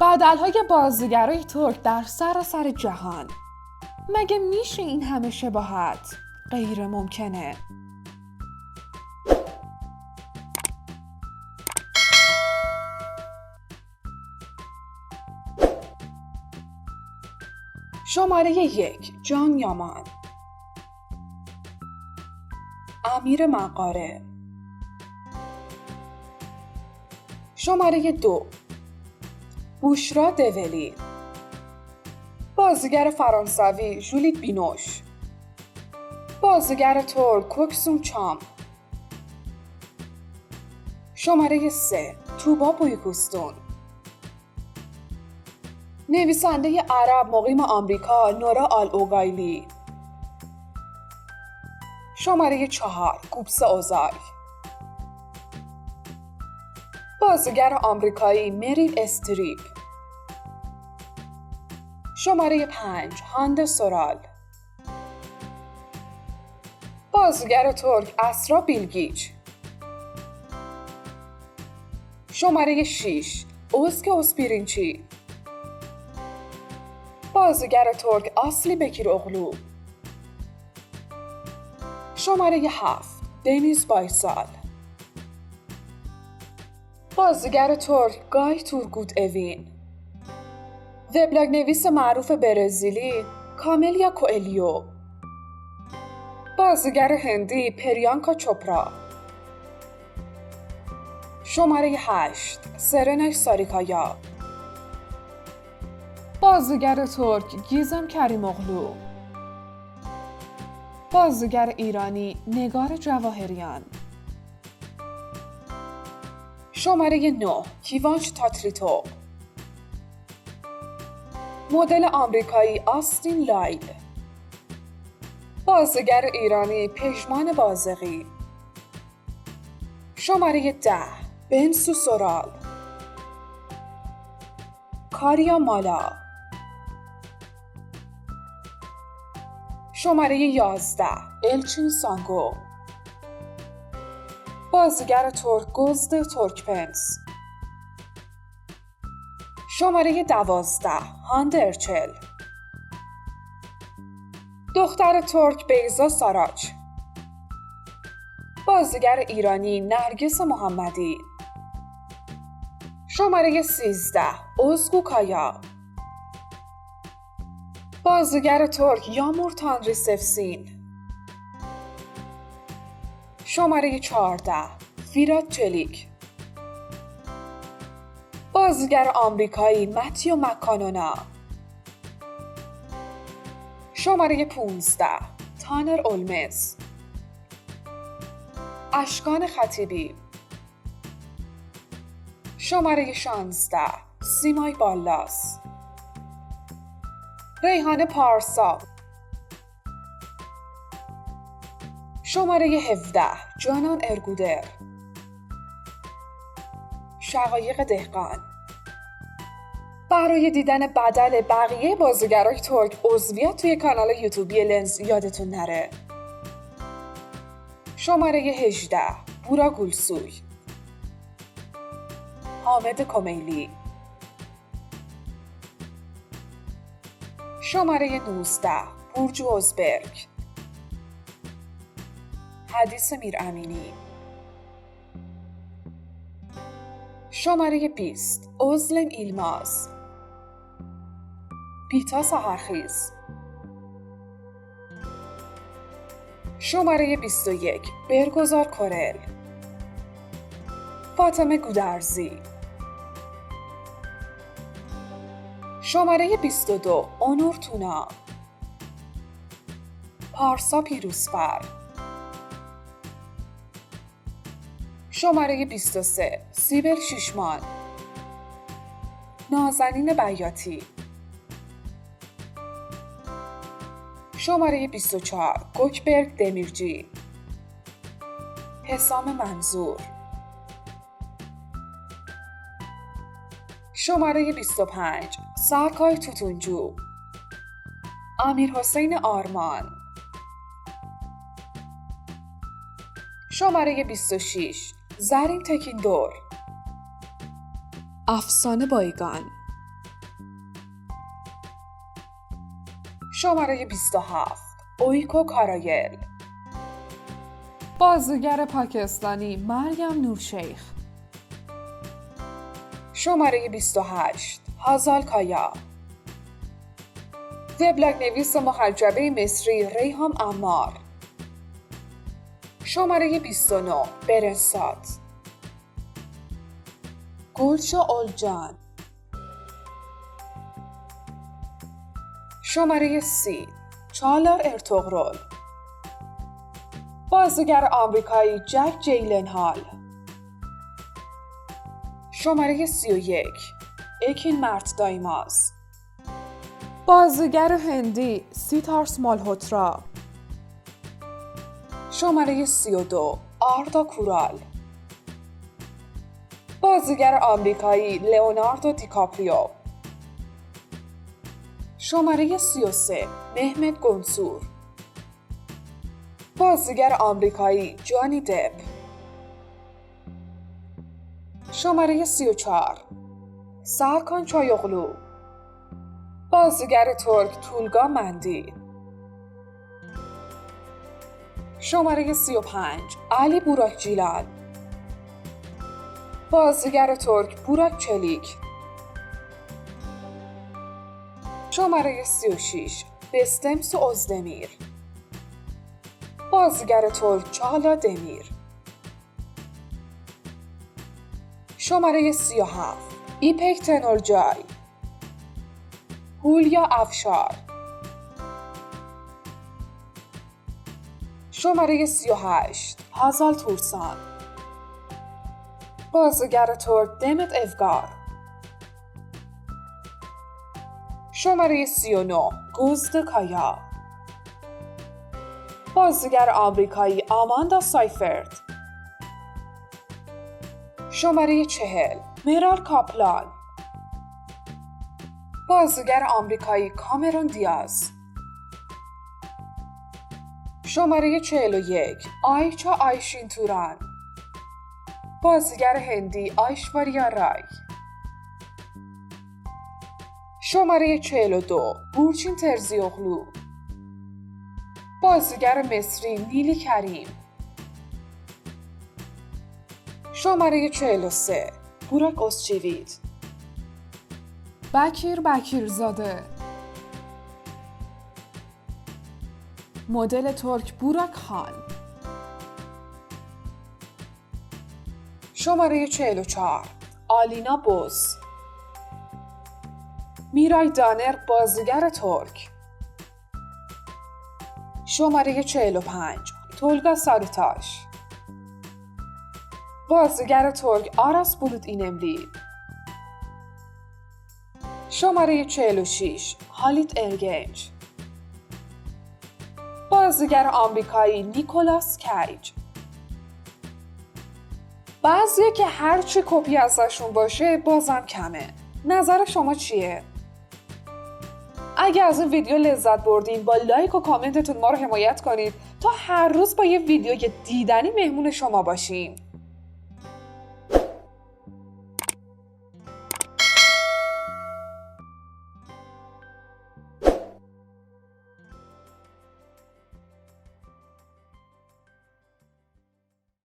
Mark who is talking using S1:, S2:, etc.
S1: بدل‌های بازیگرای ترک در سراسر جهان. مگه میشه این همه شباهت؟ غیر ممکنه. شماره 1 جان یامان، امیر مقاره. شماره 2 بوشرا دولی، بازیگر فرانسوی ژولیت بینوش، بازیگر ترک کوکسوم چام. شماره 3 توبا بیوکستون، نویسنده عرب مقیم آمریکا نورا آل-اوگایلی. شماره 4 گوبس اوزال، بازیگر آمریکایی مریل استریپ. شماره 5 هانده سرال، بازیگر ترک اسرا بیلگیچ. شماره 6 اوزک اسپیرینچی، بازیگر ترک اصلی بکیر اغلو. شماره 7 دنیز بایسال، بازیگر ترک گای تورگوت اوین. وبلاگ نویس معروف برزیلی کاملیا کوئلیو، بازیگر هندی پریانکا چوپرا. شماره 8 سرنش ساریکایا، بازیگر ترک گیزم کریم اغلو، بازیگر ایرانی نگار جواهریان. شماره 9 کیوانچ تاتریتو، مدل آمریکایی آستین لایل، بازیگر ایرانی پژمان بازقی. شماره 10 بنسو سورال، کاریا مالا. شماره 11 الچین سانگو، بازیگر ترک گزد ترکپنس. شماره 12 هانده ارچل، دختر ترک بیزا ساراچ، بازیگر ایرانی نرگس محمدی. شماره 13 اوزگو کایا، بازیگر ترک یامور تانری سفسین. شماره 14 فیرات چلیک، بازیگر آمریکایی متیو مکانونا. شماره 15 تانر اولمز، اشکان خطیبی. شماره 16 سیمای بالاس، ریحان پارسا. شماره 17 جانان ارگودر، شقایق دهقان. برای دیدن بدل بقیه بازیگرای ترک عضویت توی کانال یوتیوبی لنز یادتون نره. شماره 18 بوراک گلسوی، حامد کمیلی. شماره 19 برج اوزبرگ، حدیث میرامینی. شماره 20 اوزلم ایلماز، پیتا سحرخیز. شماره 21 برگزار کورل، فاطمه گودرزی. شماره 22 اونور تونا، پارسا پیروزفر. شماره 23 سیبل شیشمان، نازنین بیاتی. شماره 24 گوکبرگ دمیرجی، حسام منظور. شماره 25 سرکای توتونجو، امیر حسین آرمان. شماره 26 زرین تکیندور، افسانه بایگان. شماره 27 اویکو کارایل.
S2: بازیگر پاکستانی مریم نورشیخ.
S1: شماره 28 هازال کایا. وبلاگ نویس محجبه مصری ریحان امار. شماره 29 برنسات. گلشا اولجان. شماره 30 چالار ارتغرل. بازیگر آمریکایی جک جیلنهال. شماره 31 اکین مرت دایماز.
S2: بازیگر هندی سیتارس مالهوترا.
S1: شماره 32 آردا کورال. بازیگر آمریکایی لئوناردو دیکاپریو. شماره 33 مهمت گنسور. بازیگر آمریکایی جانی دپ. شماره 34 سرکان چایوغلو. بازیگر ترک تولگا مندی. شماره 35 علی بوراک جیلان. بازیگر ترک بوراک چلیک. شماره 36 بستمس اوزدمیر. بازیگر ترک چالا دمیر. شماره 37 ایپک تنورجای. هولیا افشار. شماره 38 هازال تورسان. بازیگر ترک دمت افگار. شماره 39 گوزد کایا. بازیگر آمریکایی آماندا سایفرد. شماره 40 مرال کاپلان. بازیگر آمریکایی کامرون دیاز. شماره 41 آیچا آیشین توران. بازیگر هندی آیشواریا رای. شماره 42 بورچین ترزیوغلو. بازیگر مصری نیلی کریم. شماره 43 بوراک اسچیوید.
S2: بکیر بکیرزاده. مدل ترک بوراک خان.
S1: شماره 44 آلینا بوز. میرای دانر بازیگر ترک. شماره 45 تولگا سارتاش. بازیگر ترک آراس بولود اینملی. شماره 46 هالیت ارگنج. بازیگر آمریکایی نیکولاس کیج. بعضیه که هرچی کپی ازشون باشه بازم کمه. نظر شما چیه؟ اگه از این ویدیو لذت بردین با لایک و کامنتتون ما رو حمایت کنید تا هر روز با یه ویدیو دیدنی مهمون شما باشیم.